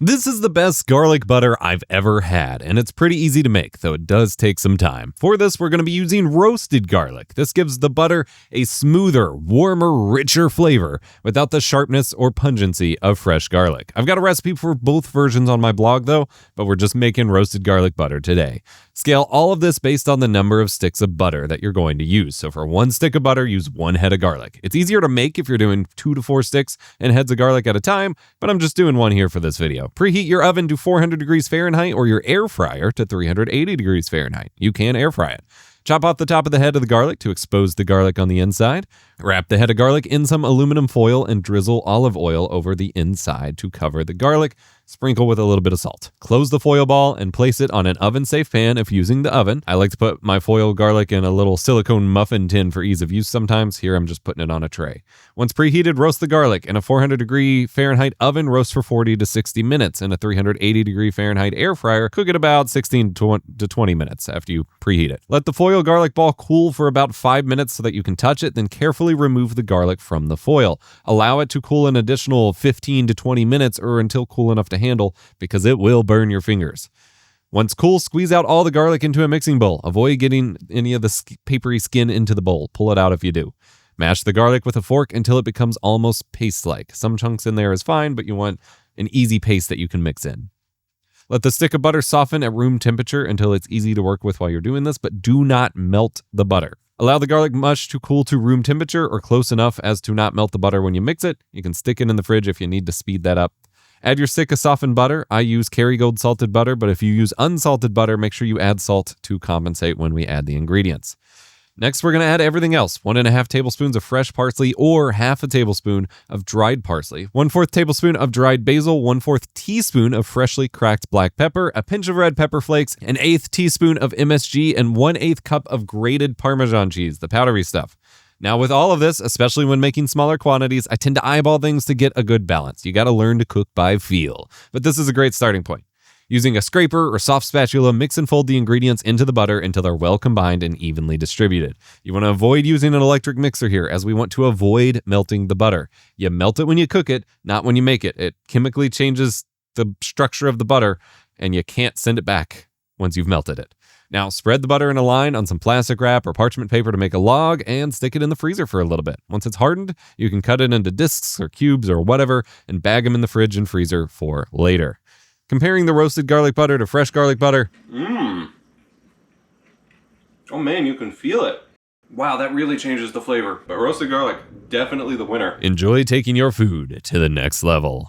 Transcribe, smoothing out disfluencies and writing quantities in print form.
This is the best garlic butter I've ever had, and it's pretty easy to make, though it does take some time. For this, we're going to be using roasted garlic. This gives the butter a smoother, warmer, richer flavor without the sharpness or pungency of fresh garlic. I've got a recipe for both versions on my blog, though, but we're just making roasted garlic butter today. Scale all of this based on the number of sticks of butter that you're going to use. So for 1 stick of butter, use 1 head of garlic. It's easier to make if you're doing 2 to 4 sticks and heads of garlic at a time, but I'm just doing 1 here for this video. Preheat your oven to 400 degrees Fahrenheit or your air fryer to 380 degrees Fahrenheit. You can air fry it. Chop off the top of the head of the garlic to expose the garlic on the inside. Wrap the head of garlic in some aluminum foil and drizzle olive oil over the inside to cover the garlic. Sprinkle with a little bit of salt. Close the foil ball and place it on an oven-safe pan if using the oven. I like to put my foil garlic in a little silicone muffin tin for ease of use sometimes. Here I'm just putting it on a tray. Once preheated, roast the garlic. In a 400 degree Fahrenheit oven, roast for 40 to 60 minutes. In a 380 degree Fahrenheit air fryer, cook it about 16 to 20 minutes after you preheat it. Let the foil garlic ball cool for about 5 minutes so that you can touch it, then carefully remove the garlic from the foil. Allow it to cool an additional 15 to 20 minutes or until cool enough to handle, because it will burn your fingers. Once cool, squeeze out all the garlic into a mixing bowl. Avoid getting any of the papery skin into the bowl. Pull it out if you do. Mash the garlic with a fork until it becomes almost paste-like. Some chunks in there is fine, but you want an easy paste that you can mix in. Let the stick of butter soften at room temperature until it's easy to work with while you're doing this, but do not melt the butter. Allow the garlic mush to cool to room temperature or close enough as to not melt the butter when you mix it. You can stick it in the fridge if you need to speed that up. Add your stick of softened butter. I use Kerrygold salted butter, but if you use unsalted butter, make sure you add salt to compensate when we add the ingredients. Next, we're going to add everything else. 1.5 tablespoons of fresh parsley or half a tablespoon of dried parsley, 1/4 tablespoon of dried basil, 1/4 teaspoon of freshly cracked black pepper, a pinch of red pepper flakes, an 1/8 teaspoon of MSG, and 1/8 cup of grated Parmesan cheese, the powdery stuff. Now, with all of this, especially when making smaller quantities, I tend to eyeball things to get a good balance. You got to learn to cook by feel, but this is a great starting point. Using a scraper or soft spatula, mix and fold the ingredients into the butter until they're well combined and evenly distributed. You want to avoid using an electric mixer here, as we want to avoid melting the butter. You melt it when you cook it, not when you make it. It chemically changes the structure of the butter, and you can't send it back once you've melted it. Now, spread the butter in a line on some plastic wrap or parchment paper to make a log and stick it in the freezer for a little bit. Once it's hardened, you can cut it into discs or cubes or whatever and bag them in the fridge and freezer for later. Comparing the roasted garlic butter to fresh garlic butter. Oh man, you can feel it. Wow, that really changes the flavor. But roasted garlic, definitely the winner. Enjoy taking your food to the next level.